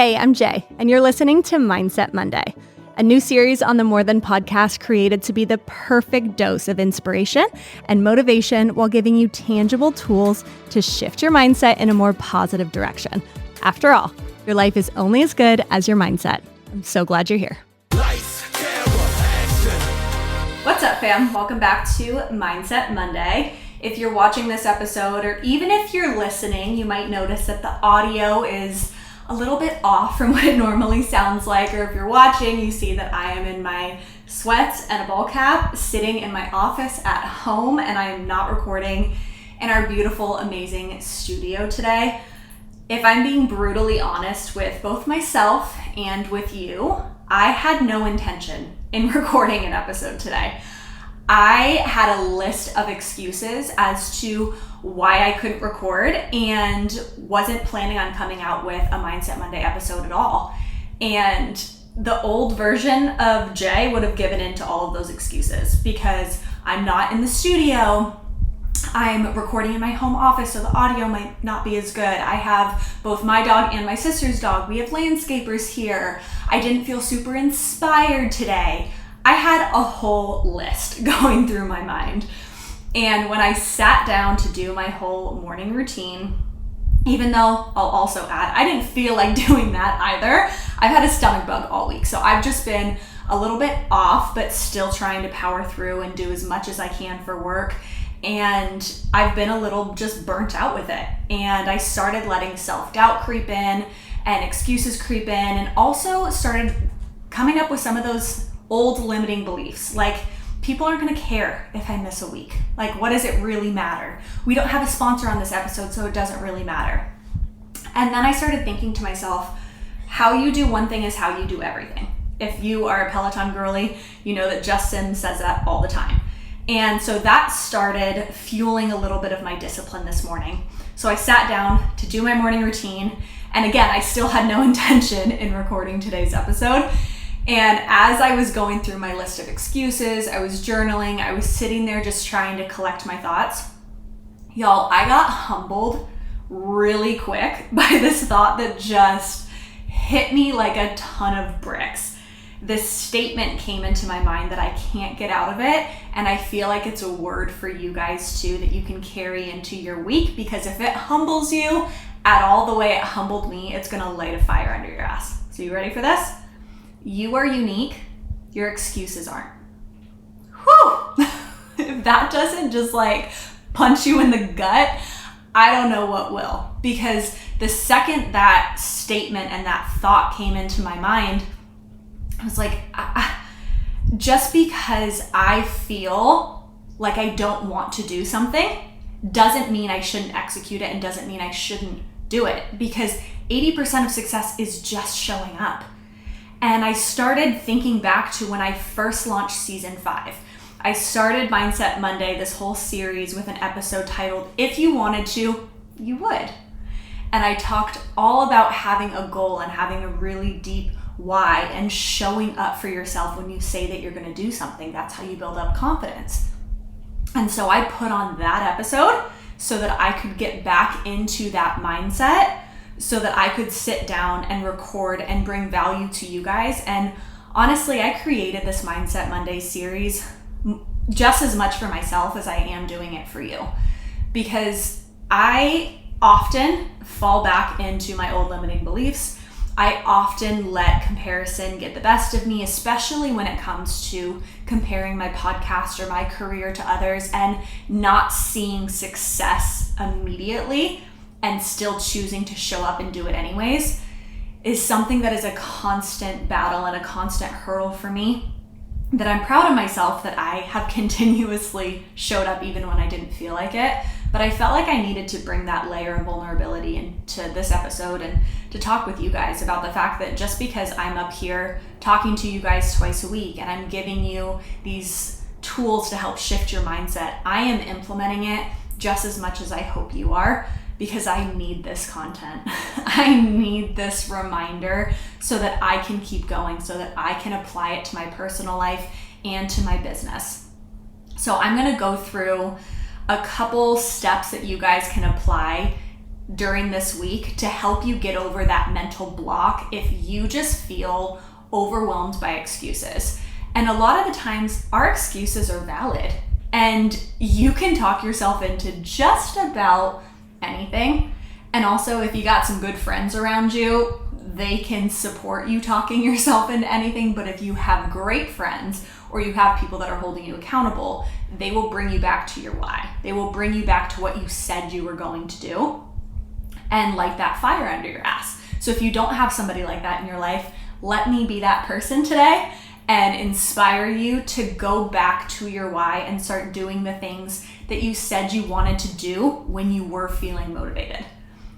Hey, I'm Jay, and you're listening to Mindset Monday, a new series on the More Than podcast created to be the perfect dose of inspiration and motivation while giving you tangible tools to shift your mindset in a more positive direction. After all, your life is only as good as your mindset. I'm so glad you're here. What's up, fam? Welcome back to Mindset Monday. If you're watching this episode, or even if you're listening, you might notice that the audio is a little bit off from what it normally sounds like, or if you're watching, you see that I am in my sweats and a ball cap sitting in my office at home, and I am not recording in our beautiful, amazing studio today. If I'm being brutally honest with both myself and with you, I had no intention in recording an episode today. I had a list of excuses as to why I couldn't record and wasn't planning on coming out with a Mindset Monday episode at all. And the old version of Jay would have given in to all of those excuses because I'm not in the studio. I'm recording in my home office, so the audio might not be as good. I have both my dog and my sister's dog. We have landscapers here. I didn't feel super inspired today. I had a whole list going through my mind. And when I sat down to do my whole morning routine, even though I'll also add, I didn't feel like doing that either. I've had a stomach bug all week, so I've just been a little bit off, but still trying to power through and do as much as I can for work. And I've been a little just burnt out with it. And I started letting self-doubt creep in and excuses creep in, and also started coming up with some of those old limiting beliefs, like people aren't going to care if I miss a week. Like, what does it really matter? We don't have a sponsor on this episode, so it doesn't really matter. And then I started thinking to myself, how you do one thing is how you do everything. If you are a Peloton girly, you know that Justin says that all the time. And so that started fueling a little bit of my discipline this morning. So I sat down to do my morning routine. And again, I still had no intention in recording today's episode. And as I was going through my list of excuses, I was journaling, I was sitting there just trying to collect my thoughts. Y'all, I got humbled really quick by this thought that just hit me like a ton of bricks. This statement came into my mind that I can't get out of it, and I feel like it's a word for you guys too that you can carry into your week, because if it humbles you at all the way it humbled me, it's gonna light a fire under your ass. So you ready for this? You are unique, your excuses aren't. Whew! If that doesn't just like punch you in the gut, I don't know what will. Because the second that statement and that thought came into my mind, I was like, just because I feel like I don't want to do something doesn't mean I shouldn't execute it, and doesn't mean I shouldn't do it, because 80% of success is just showing up. And I started thinking back to when I first launched season 5. I started Mindset Monday, this whole series, with an episode titled, If You Wanted To, You Would. And I talked all about having a goal and having a really deep why and showing up for yourself when you say that you're going to do something. That's how you build up confidence. And so I put on that episode so that I could get back into that mindset, so that I could sit down and record and bring value to you guys. And honestly, I created this Mindset Monday series just as much for myself as I am doing it for you, because I often fall back into my old limiting beliefs. I often let comparison get the best of me, especially when it comes to comparing my podcast or my career to others and not seeing success immediately and still choosing to show up and do it anyways, is something that is a constant battle and a constant hurdle for me, that I'm proud of myself that I have continuously showed up even when I didn't feel like it. But I felt like I needed to bring that layer of vulnerability into this episode and to talk with you guys about the fact that just because I'm up here talking to you guys twice a week and I'm giving you these tools to help shift your mindset, I am implementing it just as much as I hope you are, because I need this content. I need this reminder so that I can keep going, so that I can apply it to my personal life and to my business. So I'm gonna go through a couple steps that you guys can apply during this week to help you get over that mental block if you just feel overwhelmed by excuses. And a lot of the times our excuses are valid, and you can talk yourself into just about anything. And also, if you got some good friends around you, they can support you talking yourself into anything. But if you have great friends or you have people that are holding you accountable, they will bring you back to your why. They will bring you back to what you said you were going to do and light that fire under your ass. So if you don't have somebody like that in your life, let me be that person today and inspire you to go back to your why and start doing the things that you said you wanted to do when you were feeling motivated.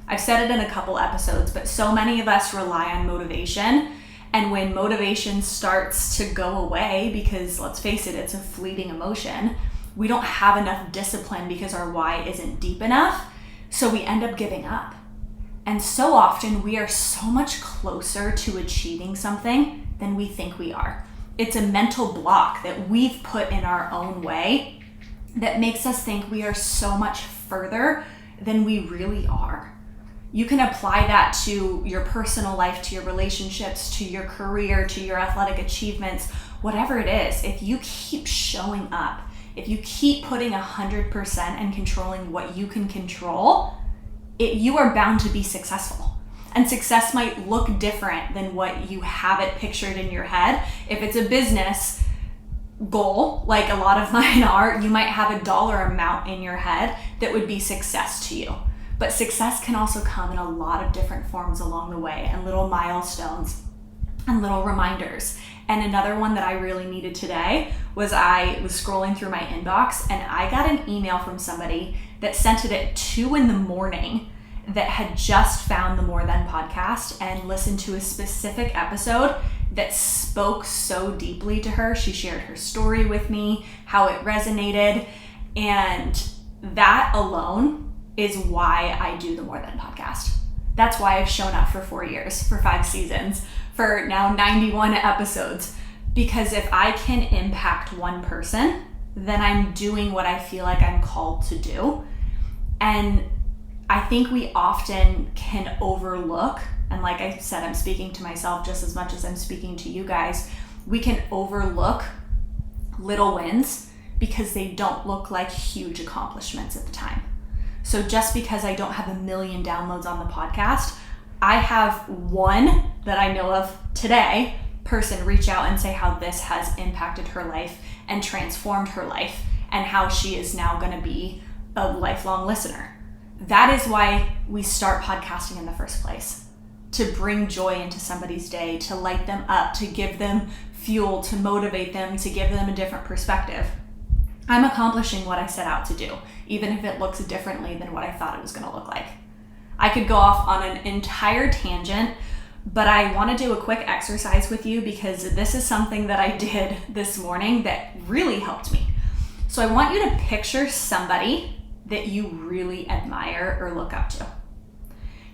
I've said it in a couple episodes, but so many of us rely on motivation. And when motivation starts to go away, because let's face it, it's a fleeting emotion, we don't have enough discipline because our why isn't deep enough. So we end up giving up. And so often we are so much closer to achieving something than we think we are. It's a mental block that we've put in our own way that makes us think we are so much further than we really are. You can apply that to your personal life, to your relationships, to your career, to your athletic achievements, whatever it is. If you keep showing up, if you keep putting 100% and controlling what you can control, you are bound to be successful. And success might look different than what you have it pictured in your head. If it's a business goal, like a lot of mine are, you might have a dollar amount in your head that would be success to you. But success can also come in a lot of different forms along the way, and little milestones and little reminders. And another one that I really needed today was I was scrolling through my inbox and I got an email from somebody that sent it at 2 a.m. that had just found the More Than podcast and listened to a specific episode that spoke so deeply to her. She shared her story with me, how it resonated, and that alone is why I do the More Than podcast. That's why I've shown up for 4 years, for 5 seasons, for now 91 episodes. Because if I can impact one person, then I'm doing what I feel like I'm called to do. And I think we often can overlook, and like I said, I'm speaking to myself just as much as I'm speaking to you guys, we can overlook little wins because they don't look like huge accomplishments at the time. So just because I don't have 1 million downloads on the podcast, I have one that I know of today person reach out and say how this has impacted her life and transformed her life and how she is now going to be a lifelong listener. That is why we start podcasting in the first place, to bring joy into somebody's day, to light them up, to give them fuel, to motivate them, to give them a different perspective. I'm accomplishing what I set out to do, even if it looks differently than what I thought it was going to look like. I could go off on an entire tangent, but I want to do a quick exercise with you because this is something that I did this morning that really helped me. So I want you to picture somebody that you really admire or look up to.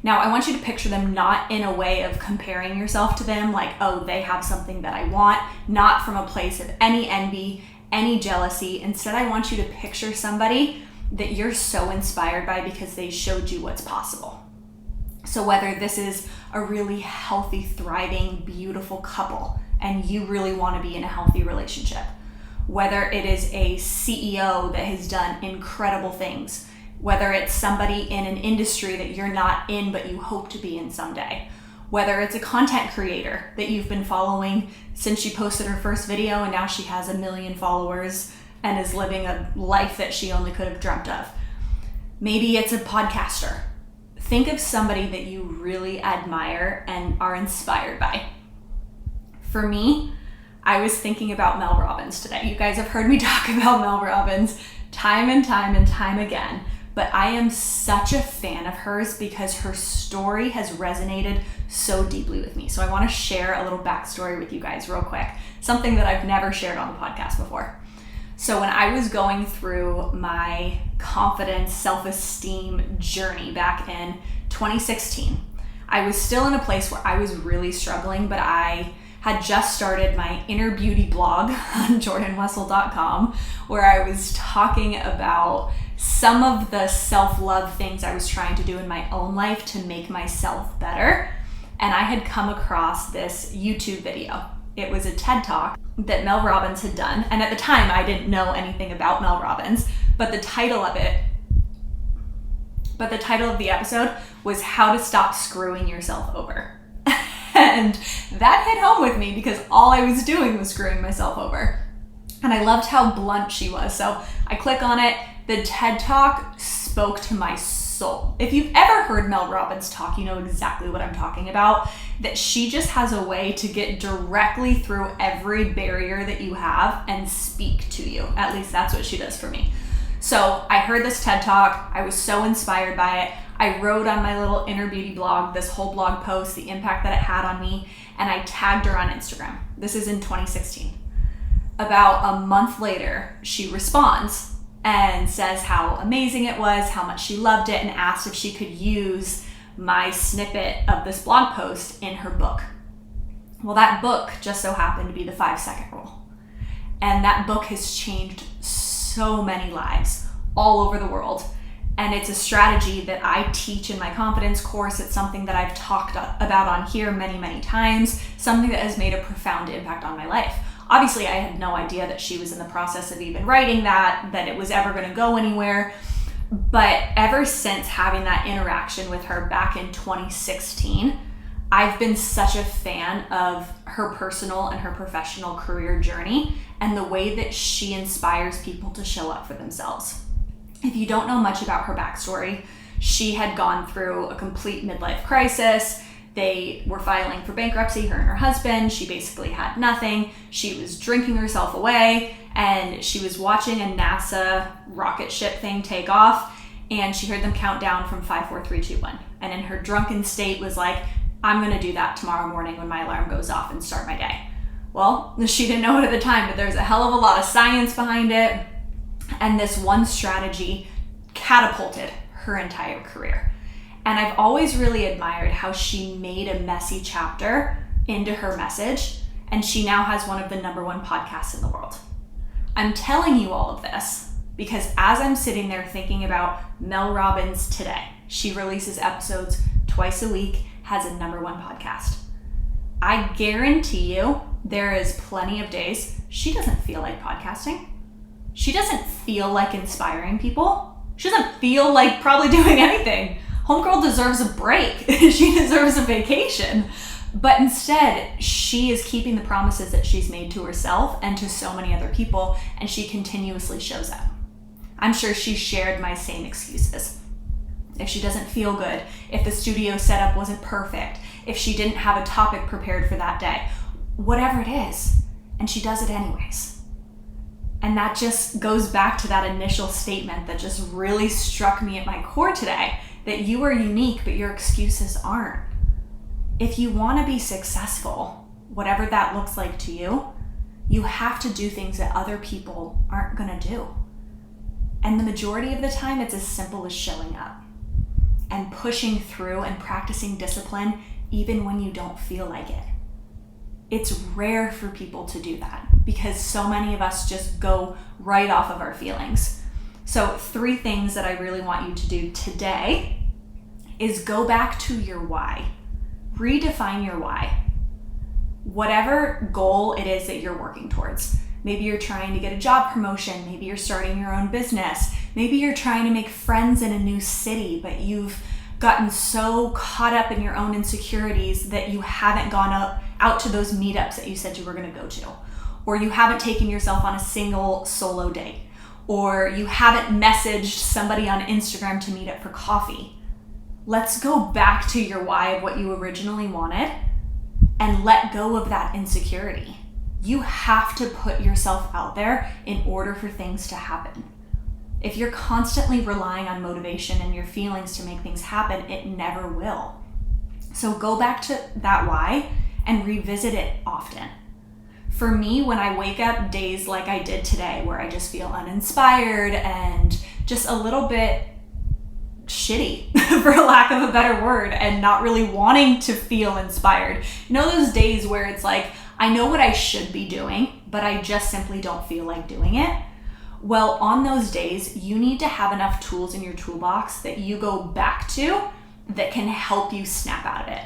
Now, I want you to picture them not in a way of comparing yourself to them, like, oh, they have something that I want, not from a place of any envy, any jealousy. Instead, I want you to picture somebody that you're so inspired by because they showed you what's possible. So whether this is a really healthy, thriving, beautiful couple, and you really want to be in a healthy relationship, whether it is a CEO that has done incredible things, whether it's somebody in an industry that you're not in but you hope to be in someday, whether it's a content creator that you've been following since she posted her first video and now she has 1 million followers and is living a life that she only could have dreamt of. Maybe it's a podcaster. Think of somebody that you really admire and are inspired by. For me, I was thinking about Mel Robbins today. You guys have heard me talk about Mel Robbins time and time and time again, but I am such a fan of hers because her story has resonated so deeply with me. So I want to share a little backstory with you guys real quick, something that I've never shared on the podcast before. So when I was going through my confidence, self-esteem journey back in 2016, I was still in a place where I was really struggling, but I had just started my inner beauty blog on jordanwessel.com, where I was talking about some of the self-love things I was trying to do in my own life to make myself better. And I had come across this YouTube video. It was a TED Talk that Mel Robbins had done. And at the time, I didn't know anything about Mel Robbins, but the title of the episode was How to Stop Screwing Yourself Over. And that hit home with me because all I was doing was screwing myself over. And I loved how blunt she was. So I click on it. The TED Talk spoke to my soul. If you've ever heard Mel Robbins talk, you know exactly what I'm talking about. That she just has a way to get directly through every barrier that you have and speak to you. At least that's what she does for me. So I heard this TED Talk. I was so inspired by it. I wrote on my little Inner Beauty blog, this whole blog post, the impact that it had on me, and I tagged her on Instagram. This is in 2016. About a month later, she responds and says how amazing it was, how much she loved it, and asked if she could use my snippet of this blog post in her book. Well, that book just so happened to be the 5-second rule. And that book has changed so many lives all over the world. And it's a strategy that I teach in my confidence course. It's something that I've talked about on here many, many times, something that has made a profound impact on my life. Obviously, I had no idea that she was in the process of even writing that it was ever going to go anywhere. But ever since having that interaction with her back in 2016, I've been such a fan of her personal and her professional career journey and the way that she inspires people to show up for themselves. If you don't know much about her backstory, she had gone through a complete midlife crisis. They were filing for bankruptcy, her and her husband. She basically had nothing. She was drinking herself away, and she was watching a NASA rocket ship thing take off, and she heard them count down from 5, 4, 3, 2, 1. And in her drunken state was like, I'm going to do that tomorrow morning when my alarm goes off and start my day. Well, she didn't know it at the time, but there's a hell of a lot of science behind it. And this one strategy catapulted her entire career. And I've always really admired how she made a messy chapter into her message, and she now has one of the #1 podcasts in the world. I'm telling you all of this because as I'm sitting there thinking about Mel Robbins today, she releases episodes twice a week, has a #1 podcast. I guarantee you there is plenty of days she doesn't feel like podcasting. She doesn't feel like inspiring people. She doesn't feel like probably doing anything. Homegirl deserves a break. She deserves a vacation. But instead, she is keeping the promises that she's made to herself and to so many other people, and she continuously shows up. I'm sure she shared my same excuses. If she doesn't feel good, if the studio setup wasn't perfect, if she didn't have a topic prepared for that day, whatever it is, and she does it anyways. And that just goes back to that initial statement that just really struck me at my core today, that you are unique, but your excuses aren't. If you want to be successful, whatever that looks like to you, you have to do things that other people aren't going to do. And the majority of the time, it's as simple as showing up and pushing through and practicing discipline even when you don't feel like it. It's rare for people to do that because so many of us just go right off of our feelings. So 3 things that I really want you to do today is go back to your why. Redefine your why. Whatever goal it is that you're working towards. Maybe you're trying to get a job promotion. Maybe you're starting your own business. Maybe you're trying to make friends in a new city, but you've gotten so caught up in your own insecurities that you haven't gone out to those meetups that you said you were going to go to. Or you haven't taken yourself on a single solo date. Or you haven't messaged somebody on Instagram to meet up for coffee. Let's go back to your why of what you originally wanted and let go of that insecurity. You have to put yourself out there in order for things to happen. If you're constantly relying on motivation and your feelings to make things happen, it never will. So go back to that why and revisit it often. For me, when I wake up days like I did today, where I just feel uninspired and just a little bit shitty, for lack of a better word, and not really wanting to feel inspired. You know those days where it's like, I know what I should be doing, but I just simply don't feel like doing it? Well, on those days, you need to have enough tools in your toolbox that you go back to that can help you snap out of it.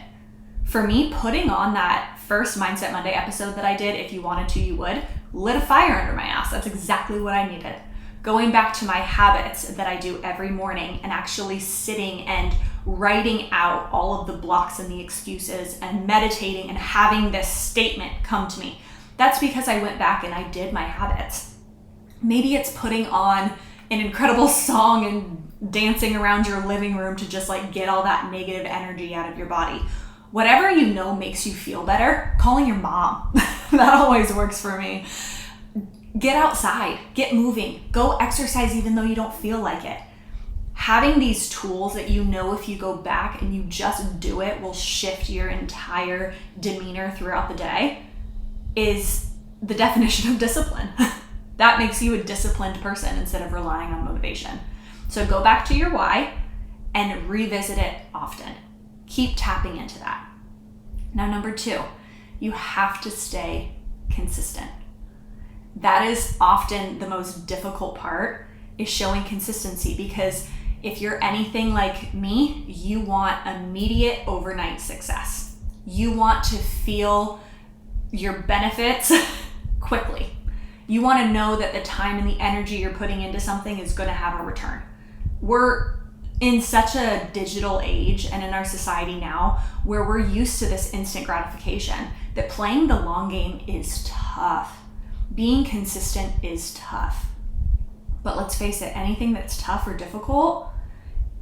For me, putting on that first Mindset Monday episode that I did, if you wanted to, you would, lit a fire under my ass. That's exactly what I needed. Going back to my habits that I do every morning and actually sitting and writing out all of the blocks and the excuses and meditating and having this statement come to me. That's because I went back and I did my habits. Maybe it's putting on an incredible song and dancing around your living room to just like get all that negative energy out of your body. Whatever you know makes you feel better, calling your mom. That always works for me. Get outside, get moving, go exercise even though you don't feel like it. Having these tools that you know if you go back and you just do it will shift your entire demeanor throughout the day is the definition of discipline. That makes you a disciplined person instead of relying on motivation. So go back to your why and revisit it often. Keep tapping into that. Now, number 2, you have to stay consistent. That is often the most difficult part, is showing consistency, because if you're anything like me, you want immediate overnight success. You want to feel your benefits quickly. You want to know that the time and the energy you're putting into something is going to have a return. We're in such a digital age and in our society now where we're used to this instant gratification that playing the long game is tough. Being consistent is tough. But let's face it, anything that's tough or difficult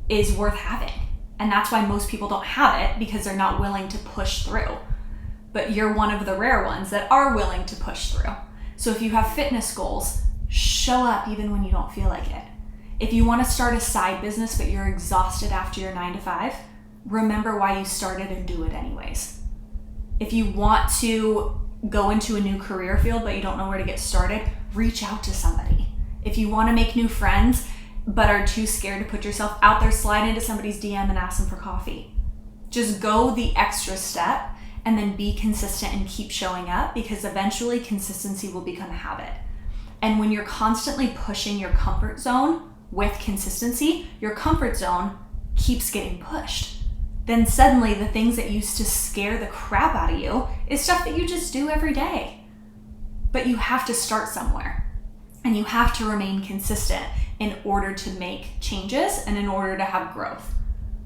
is worth having. And that's why most people don't have it, because they're not willing to push through. But you're one of the rare ones that are willing to push through. So if you have fitness goals, show up even when you don't feel like it. If you want to start a side business but you're exhausted after your 9 to 5, remember why you started and do it anyways. If you want to go into a new career field but you don't know where to get started, reach out to somebody. If you want to make new friends but are too scared to put yourself out there, slide into somebody's DM and ask them for coffee. Just go the extra step and then be consistent and keep showing up, because eventually consistency will become a habit. And when you're constantly pushing your comfort zone with consistency, your comfort zone keeps getting pushed. Then suddenly the things that used to scare the crap out of you is stuff that you just do every day. But you have to start somewhere, and you have to remain consistent in order to make changes and in order to have growth.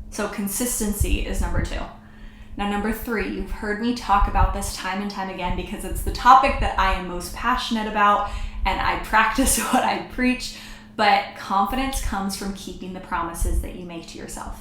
So consistency is number 2. Now, number 3, you've heard me talk about this time and time again because it's the topic that I am most passionate about and I practice what I preach, but confidence comes from keeping the promises that you make to yourself.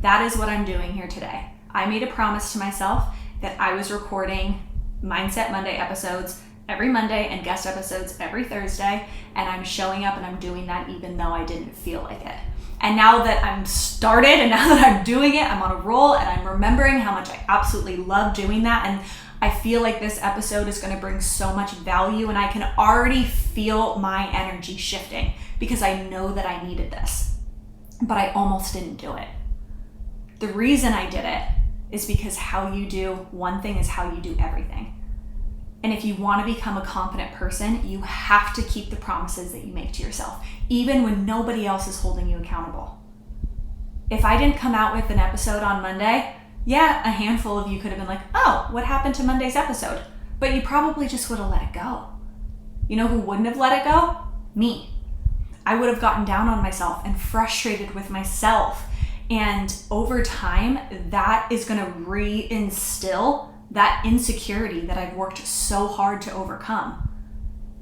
That is what I'm doing here today. I made a promise to myself that I was recording Mindset Monday episodes every Monday and guest episodes every Thursday, and I'm showing up and I'm doing that even though I didn't feel like it. And now that I'm started and now that I'm doing it, I'm on a roll and I'm remembering how much I absolutely love doing that. And I feel like this episode is going to bring so much value, and I can already feel my energy shifting because I know that I needed this, but I almost didn't do it. The reason I did it is because how you do one thing is how you do everything. And if you want to become a confident person, you have to keep the promises that you make to yourself, even when nobody else is holding you accountable. If I didn't come out with an episode on Monday, yeah, a handful of you could have been like, oh, what happened to Monday's episode? But you probably just would have let it go. You know who wouldn't have let it go? Me. I would have gotten down on myself and frustrated with myself. And over time, that is going to reinstill that insecurity that I've worked so hard to overcome.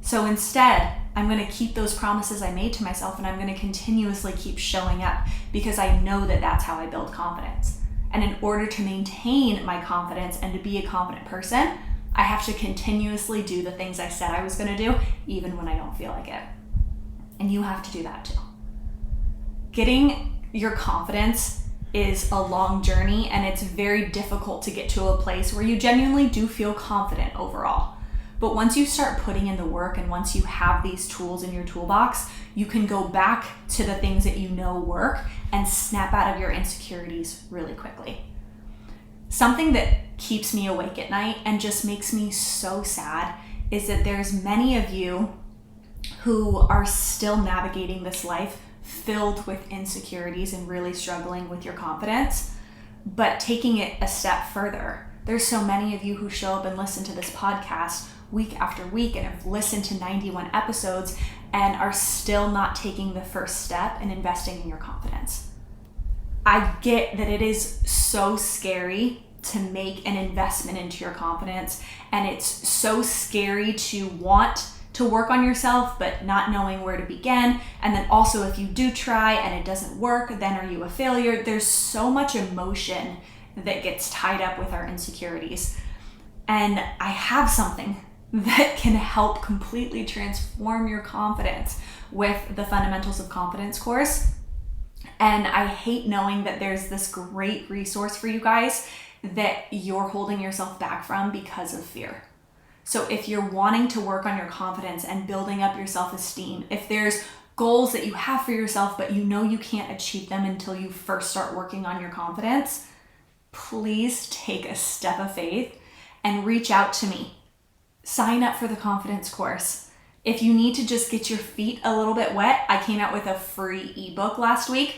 So instead, I'm going to keep those promises I made to myself, and I'm going to continuously keep showing up because I know that that's how I build confidence. And in order to maintain my confidence and to be a confident person, I have to continuously do the things I said I was going to do, even when I don't feel like it. And you have to do that too. Getting your confidence is a long journey, and it's very difficult to get to a place where you genuinely do feel confident overall. But once you start putting in the work and once you have these tools in your toolbox, you can go back to the things that you know work and snap out of your insecurities really quickly. Something that keeps me awake at night and just makes me so sad is that there's many of you who are still navigating this life filled with insecurities and really struggling with your confidence, but taking it a step further. There's so many of you who show up and listen to this podcast week after week and have listened to 91 episodes and are still not taking the first step in investing in your confidence. I get that it is so scary to make an investment into your confidence, and it's so scary to want to work on yourself but not knowing where to begin. And then also, if you do try and it doesn't work, then are you a failure? There's so much emotion that gets tied up with our insecurities. And I have something that can help completely transform your confidence with the Fundamentals of Confidence course. And I hate knowing that there's this great resource for you guys that you're holding yourself back from because of fear. So if you're wanting to work on your confidence and building up your self-esteem, if there's goals that you have for yourself, but you know you can't achieve them until you first start working on your confidence, please take a step of faith and reach out to me. Sign up for the confidence course. If you need to just get your feet a little bit wet, I came out with a free ebook last week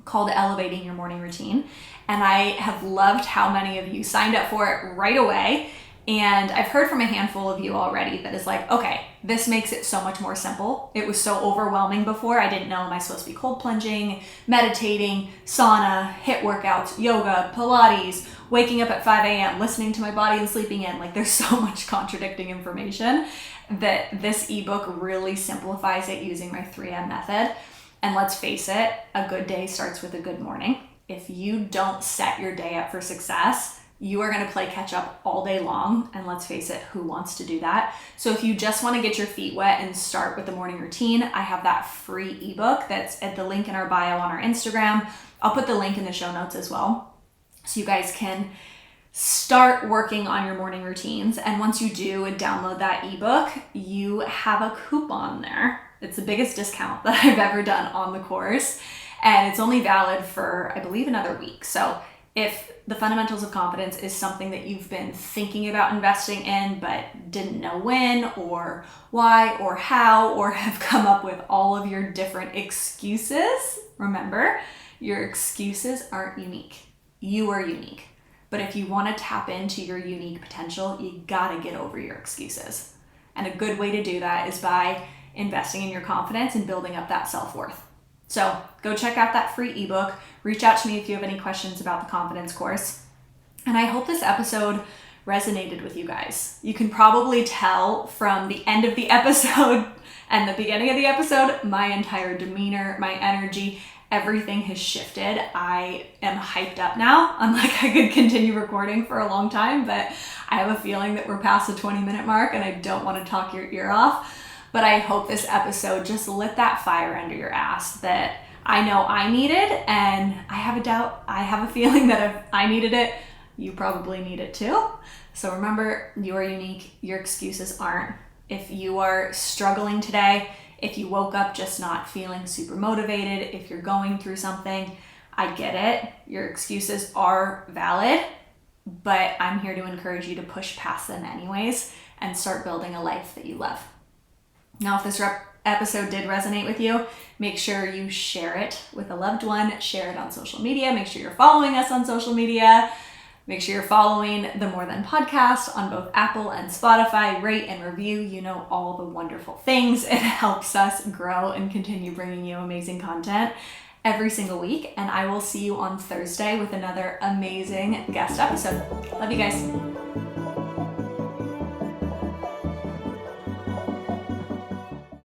called Elevating Your Morning Routine. And I have loved how many of you signed up for it right away. And I've heard from a handful of you already that is like, okay, this makes it so much more simple. It was so overwhelming before. I didn't know, am I supposed to be cold plunging, meditating, sauna, HIIT workouts, yoga, Pilates, waking up at 5 a.m., listening to my body and sleeping in. Like, there's so much contradicting information that this ebook really simplifies it using my 3M method. And let's face it, a good day starts with a good morning. If you don't set your day up for success, you are going to play catch up all day long. And let's face it, who wants to do that? So if you just want to get your feet wet and start with the morning routine, I have that free ebook that's at the link in our bio on our Instagram. I'll put the link in the show notes as well, so you guys can start working on your morning routines. And once you do and download that ebook, you have a coupon there. It's the biggest discount that I've ever done on the course. And it's only valid for, I believe, another week. So if the Fundamentals of Confidence is something that you've been thinking about investing in, but didn't know when or why or how, or have come up with all of your different excuses, remember, your excuses aren't unique. You are unique. But if you want to tap into your unique potential, you gotta get over your excuses. And a good way to do that is by investing in your confidence and building up that self-worth. So go check out that free ebook. Reach out to me if you have any questions about the confidence course. And I hope this episode resonated with you guys. You can probably tell from the end of the episode and the beginning of the episode, my entire demeanor, my energy, everything has shifted. I am hyped up now. I'm like, I could continue recording for a long time, but I have a feeling that we're past the 20-minute mark and I don't want to talk your ear off. But I hope this episode just lit that fire under your ass that I know I needed, and I have a feeling that if I needed it, you probably need it too. So remember, you are unique. Your excuses aren't. If you are struggling today, if you woke up just not feeling super motivated, if you're going through something, I get it. Your excuses are valid, but I'm here to encourage you to push past them anyways and start building a life that you love. Now, if this episode did resonate with you, make sure you share it with a loved one, share it on social media, make sure you're following us on social media, make sure you're following the More Than Podcast on both Apple and Spotify, rate and review, you know, all the wonderful things. It helps us grow and continue bringing you amazing content every single week. And I will see you on Thursday with another amazing guest episode. Love you guys.